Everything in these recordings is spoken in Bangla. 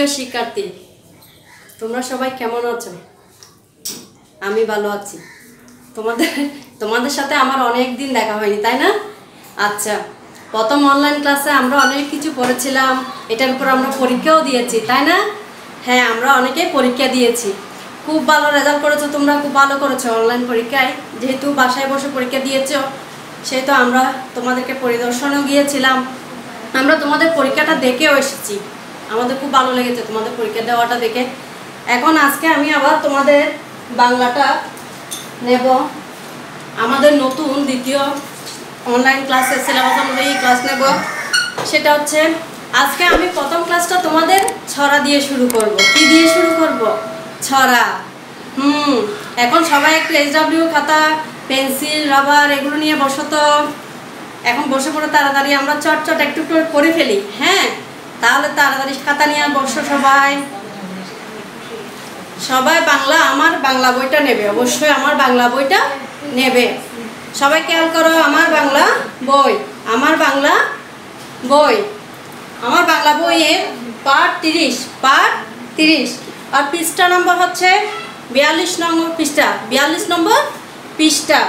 প্রিয় শিক্ষার্থী, তোমরা সবাই কেমন আছো? আমি ভালো আছি। তোমাদের সাথে আমার অনেক দিন দেখা হয়নি, তাই না? আচ্ছা, প্রথম অনলাইন ক্লাসে আমরা অনেক কিছু পড়েছিলাম, এটার উপর আমরা পরীক্ষাও দিয়েছি, তাই না? হ্যাঁ, আমরা অনেকেই পরীক্ষা দিয়েছি। খুব ভালো রেজাল্ট করেছো, তোমরা খুব ভালো করেছো অনলাইন পরীক্ষায়। যেহেতু বাসায় বসে পরীক্ষা দিয়েছো, সেহেতু আমরা তোমাদেরকে পরিদর্শনেও গিয়েছিলাম। আমরা তোমাদের পরীক্ষাটা দেখেও এসেছি, আমাদের খুব ভালো লেগেছে তোমাদের পরীক্ষা দেওয়াটা দেখে। এখন আজকে আমি আবার তোমাদের বাংলাটা নেব, আমাদের নতুন দ্বিতীয় অনলাইন ক্লাসের সিলেবাস অনুযায়ী ক্লাস নেব। সেটা হচ্ছে, আজকে আমি প্রথম ক্লাসটা তোমাদের ছড়া দিয়ে শুরু করব। কি দিয়ে শুরু করব? ছড়া। এখন সবাই একটু SW খাতা, পেন্সিল, রাবার এগুলো নিয়ে বসো তো। এখন বসে পড়ে তাড়াতাড়ি আমরা চট একটু করে ফেলি। হ্যাঁ, তাহলে তাড়াতাড়ি খাতা নিয়ে বসো সবাই। সবাই আমার বাংলা বইটা নেবে, অবশ্যই আমার বাংলা বইটা নেবে। সবাই খেয়াল করো, আমার বাংলা বই, আমার বাংলা বই, আমার বাংলা বইয়ের পার্ট 30 আর পৃষ্ঠা নম্বর হচ্ছে 42 নম্বর পৃষ্ঠা, 42 নম্বর পৃষ্ঠা।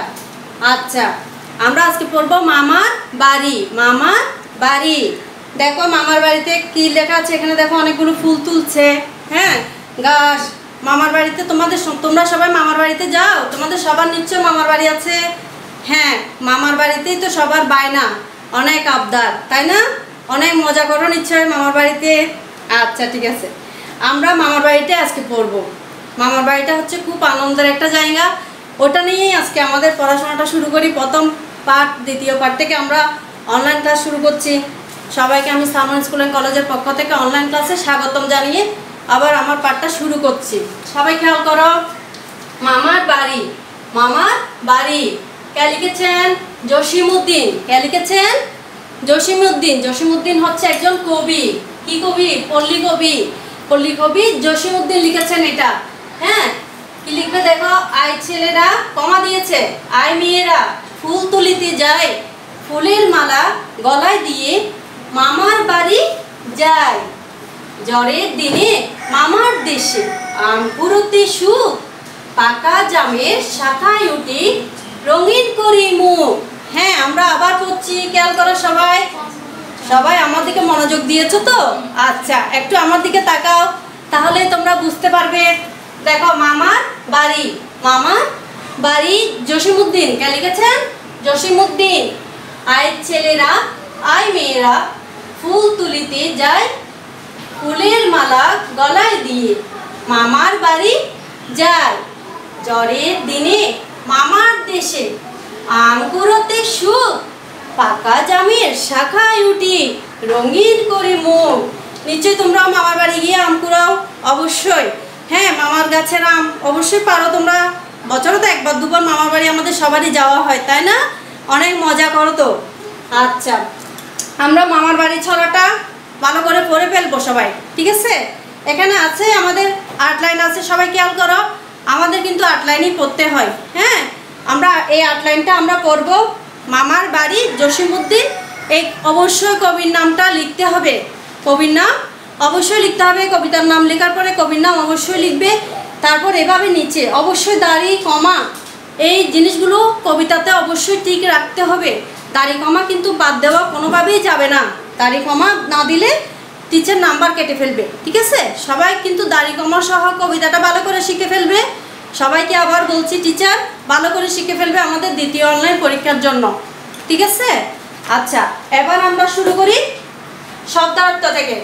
আচ্ছা, আমরা আজকে পড়বো মামার বাড়ি। মামার বাড়ি। দেখো মামার বাড়িতে কি লেখা আছে, এখানে দেখো অনেকগুলো ফুল তুলছে। হ্যাঁ, গাছ। মামার বাড়িতে তোমরা সবাই মামার বাড়িতে যাও, তোমাদের সবার নিশ্চয় মামার বাড়ি আছে। হ্যাঁ, মামার বাড়িতেই তো সবার বায়না, অনেক আবদার, তাই না? অনেক মজা করো নিশ্চয় মামার বাড়িতে। আচ্ছা, ঠিক আছে, আমরা মামার বাড়িতে আজকে পড়বো। মামার বাড়িটা হচ্ছে খুব আনন্দের একটা জায়গা, ওটা নিয়েই আজকে আমাদের পড়াশোনাটা শুরু করি। প্রথম পার্ট, দ্বিতীয় পার্ট থেকে আমরা অনলাইন ক্লাস শুরু করছি। সবাইকে আমি সালমান স্কুল অ্যান্ড কলেজের পক্ষ থেকে অনলাইন ক্লাসে স্বাগতম জানিয়ে আবার আমার পাঠটা শুরু করছি। সবাই খেয়াল করো, মামার বাড়ি। মামার বাড়ি কে লিখেছেন? জসিমউদ্দিন। কে লিখেছেন? জসিমউদ্দিন। জসিমউদ্দিন হচ্ছে একজন কবি। কি কবি? পল্লী কবি। পল্লী কবি জসিমউদ্দিন লিখেছেন এটা। হ্যাঁ, কি লিখবে দেখো, আই ছেলেরা, কমা দিয়েছে, আই মেয়েরা ফুল তুলিতে যায়, ফুলের মালা গলায় দিয়ে মামার বাড়ি যায়, ঝড়ের দিনে মামার দেশে আম কুড়োতে সুখ, পাকা জামের শাখায় উঠি রঙিন করি মুখ। হ্যাঁ, আমরা আবার পড়ছি, খেয়াল করো সবাই। সবাই আমার দিকে মনোযোগ দিয়েছো তো? আচ্ছা, একটু আমার দিকে তাকাও, তাহলে তোমরা বুঝতে পারবে। দেখো, মামার বাড়ি। মামার বাড়ি জসিমউদ্দিন। কে লিখেছেন? জসিমউদ্দিন। আয় ছেলেরা, আয় মেয়েরা ফুল তুলিতে যায়, ফুলের মালা গলায় দিয়ে মামার বাড়ি যায়, ঝড়ের দিনে মামার দেশে আম কুড়োতে সুখ, পাকা জামের শাখায় উঠি রঙিন করে মুখ। নিশ্চয়ই তোমরা মামার বাড়ি গিয়ে আম কুড়াও, অবশ্যই। হ্যাঁ, মামার গাছের আম অবশ্যই পারো তোমরা। বছরে তো একবার দুবার মামার বাড়ি আমাদের সবারই যাওয়া হয়, তাই না? অনেক মজা করো তো। আচ্ছা, আমরা মামার বাড়ি ছড়াটা ভালো করে পড়ে ফেলবো সবাই, ঠিক আছে? এখানে আছে আমাদের 8 লাইন আছে, সবাই খেয়াল করো। আমাদের কিন্তু 8 লাইনই পড়তে হয়। হ্যাঁ, আমরা এই 8 লাইনটা আমরা পড়বো। মামার বাড়ি জসিমউদ্দিন, এই অবশ্যই কবির নামটা লিখতে হবে। কবির নাম অবশ্যই লিখতে হবে। কবিতার নাম লেখার পরে কবির নাম অবশ্যই লিখবে। তারপর এভাবে নিচে অবশ্যই দাড়ি কমা, এই জিনিসগুলো কবিতাতে অবশ্যই ঠিক রাখতে হবে। দাড়ি কমা কিন্তু বাদ দেওয়া কোনোভাবেই যাবে না। দাড়ি কমা না দিলে টিচার নাম্বার কেটে ফেলবে, ঠিক আছে? সবাই কিন্তু দাড়ি কমা সহ কবিতাটা ভালো করে শিখে ফেলবে। সবাইকে আবার বলছি, টিচার ভালো করে শিখে ফেলবে আমাদের দ্বিতীয় অনলাইন পরীক্ষার জন্য, ঠিক আছে? আচ্ছা, এবার আমরা শুরু করি শব্দার্থ থেকে।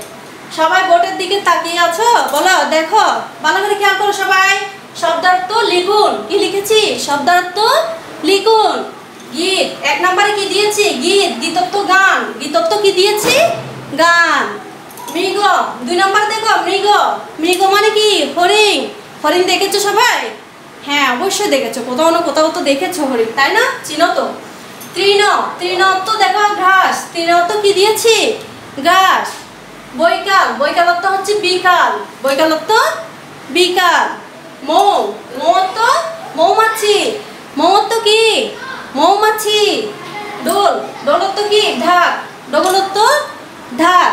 সবাই বোর্ডের দিকে তাকিয়ে আছো? বলো, দেখো, ভালো করে খেয়াল করো সবাই। শব্দার্থ লিখুন। কি লিখেছি? শব্দার্থ লিখুন। গীত 1 নম্বরে কি দিয়েছি? গীত। গীতত্ব গান। গীতত্ব কি দিয়েছি? গান। মৃগ 2 নম্বর দেখো, মৃগ। মৃগ মানে কি? হরিণ। হরিণ দেখেছো সবাই? হ্যাঁ, অবশ্যই দেখেছো, কোথাও না কোথাও তো দেখেছো হরিণ, তাই না? চিনো তো। তৃণ। তৃণত্ব দেখো, ঘাস। তৃণত্ব কি দিয়েছি? ঘাস। বৈকাল। বৈকালত্ব হচ্ছে বিকাল। বৈকালত্ব বিকাল। মৌ। মৌত্ব মৌমাছি। মৌত্ব কি? মৌমাছি। ডোল। ডোলত্ব কি? ঢাক। ডোলত্ব ঢাক।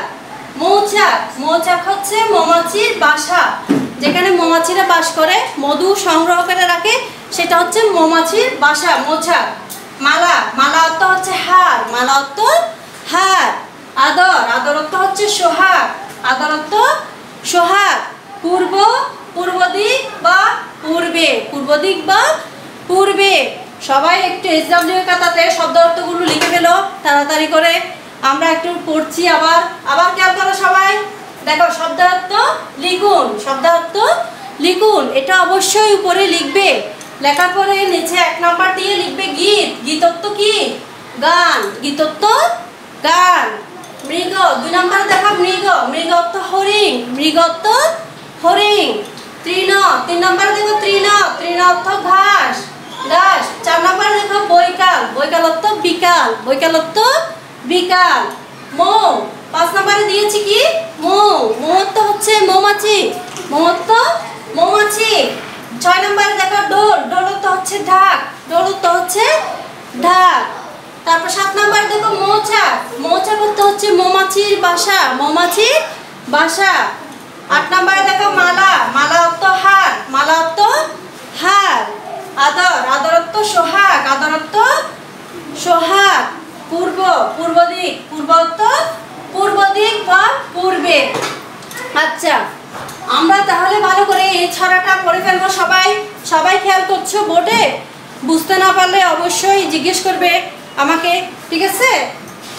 মৌচাক, মৌচাক হচ্ছে মৌমাছির বাসা, যেখানে মৌমাছিরা বাস করে, মধু সংগ্রহ করে রাখে, সেটা হচ্ছে মৌমাছির বাসা, মৌচাক। মালা, মালা অর্থ হচ্ছে হার, মালা অর্থ হার। আদর, আদর অর্থ হচ্ছে সোহাগ, আদর অর্থ সোহাগ। পূর্ব, পূর্ব দিক বা পূর্বে, পূর্ব দিক বা পূর্বে। সবাই একটু SW খাতাতে শব্দ অর্থগুলো লিখে ফেলো তাড়াতাড়ি করে, আমরা একটু পড়ছি। আবার আবার খেয়াল করো সবাই, দেখো শব্দার্থ লিখুন, শব্দার্থ লিখুন। এটা অবশ্যই উপরে লিখবে, লেখার পরে নিচে 1 নাম্বার দিয়ে লিখবে গীত, গীতত্ব কি? গান, গীতত্ব গান। মৃগ, 2 নাম্বারে দেখো মৃগ, মৃগ অর্থ হরিণ, মৃগ অর্থ হরিণ। তৃণ, 3 নাম্বারে দেখো তৃণ, তৃণ অর্থ ঘাস, ঘাস। 4 নাম্বারে দেখো বৈকাল, বৈকাল অর্থ বিকাল, বৈকাল অর্থ বিকাল। মৌ, 5 নাম্বারে দিয়েছি কি? মৌ, মৌ অর্থ হচ্ছে মৌমাছি, মৌ অর্থ মৌমাছি। 6 নাম্বারে দেখো ডোল, ডোল অর্থ হচ্ছে ঢাক, ডোল অর্থ হচ্ছে ঢাক। তারপর 7 নাম্বারে দেখো মৌচাক, মৌচাক অর্থ হচ্ছে মৌমাছির বাসা, মৌমাছির বাসা। 8 নাম্বারে দেখো মালা, মালা অর্থ হার, মালা অর্থ হার। আদর, আদর অর্থ সোহাগ, আদর অর্থ সোহাগ। পূর্ব, পূর্ব দিক, পূর্ব অর্থ পূর্ব দিক বা পূর্বে। আচ্ছা, আমরা তাহলে ভালো করে এই ছড়াটা পড়ে ফেলবো সবাই। সবাই খেয়াল করছো বোর্ডে? বুঝতে না পারলে অবশ্যই জিজ্ঞেস করবে আমাকে, ঠিক আছে?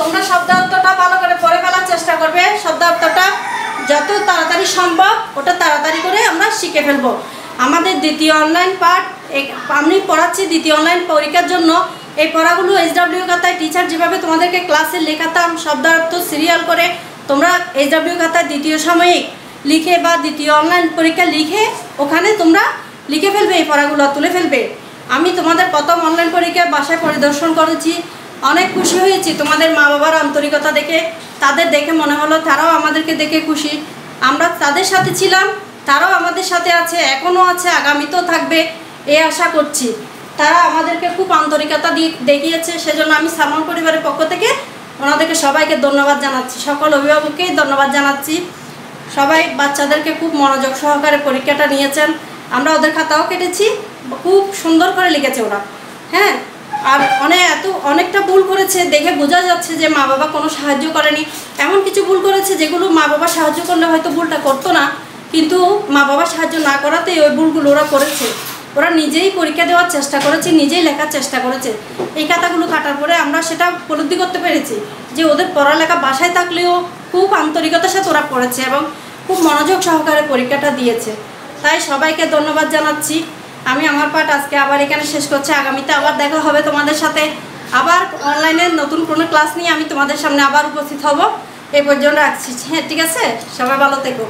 তোমরা শব্দার্থটা ভালো করে পড়ে ফেলার চেষ্টা করবে, শব্দার্থটা যত তাড়াতাড়ি সম্ভব ওটা তাড়াতাড়ি করে আমরা শিখে ফেলবো। আমাদের দ্বিতীয় অনলাইন পাঠ আমি পড়াচ্ছি দ্বিতীয় অনলাইন পরীক্ষার জন্য। এই পড়াগুলো SW খাতায় টিচার যেভাবে তোমাদেরকে ক্লাসে লেখাতাম শব্দার্থ সিরিয়াল করে, তোমরা SW খাতায় দ্বিতীয় সাময়িক লিখে বা দ্বিতীয় অনলাইন পরীক্ষা লিখে ওখানে তোমরা লিখে ফেলবে, এই পড়াগুলো তুলে ফেলবে। আমি তোমাদের প্রথম অনলাইন পরীক্ষার বাসায় পরিদর্শন করেছি, অনেক খুশি হয়েছি তোমাদের মা বাবার আন্তরিকতা দেখে। তাদের দেখে মনে হলো তারাও আমাদেরকে দেখে খুশি, আমরা তাদের সাথে ছিলাম, তারাও আমাদের সাথে আছে, এখনও আছে, আগামীতেও থাকবে এই আশা করছি। তারা আমাদেরকে খুব আন্তরিকতা দেখিয়েছে, সেজন্য আমি সালমান পরিবারের পক্ষ থেকে ওনাদেরকে সবাইকে ধন্যবাদ জানাচ্ছি, সকল অভিভাবককেই ধন্যবাদ জানাচ্ছি। সবাই বাচ্চাদেরকে খুব মনোযোগ সহকারে পরীক্ষাটা নিয়েছেন, আমরা ওদের খাতাও কেটেছি, খুব সুন্দর করে লিখেছে ওরা। হ্যাঁ, আর অনেকটা ভুল করেছে, দেখে বোঝা যাচ্ছে যে মা বাবা কোনো সাহায্য করেনি। এমন কিছু ভুল করেছে যেগুলো মা বাবা সাহায্য করলে হয়তো ভুলটা করতো না, কিন্তু মা বাবা সাহায্য না করাতেই ওই ভুলগুলো ওরা করেছে। ওরা নিজেই পরীক্ষা দেওয়ার চেষ্টা করেছে, নিজেই লেখার চেষ্টা করেছে। এই খাতাগুলো কাটার পরে আমরা সেটা উপলব্ধি করতে পেরেছি যে ওদের পড়ালেখা বাসায় থাকলেও খুব আন্তরিকতার সাথে ওরা পড়েছে এবং খুব মনোযোগ সহকারে পরীক্ষাটা দিয়েছে। তাই সবাইকে ধন্যবাদ জানাচ্ছি। আমি আমার পাঠ আজকে আবার এখানে শেষ করছি, আগামীতে আবার দেখা হবে তোমাদের সাথে, আবার অনলাইনে নতুন কোনো ক্লাস নিয়ে আমি তোমাদের সামনে আবার উপস্থিত হব। এই পর্যন্ত রাখছি। হ্যাঁ, ঠিক আছে, সবাই ভালো থেকো।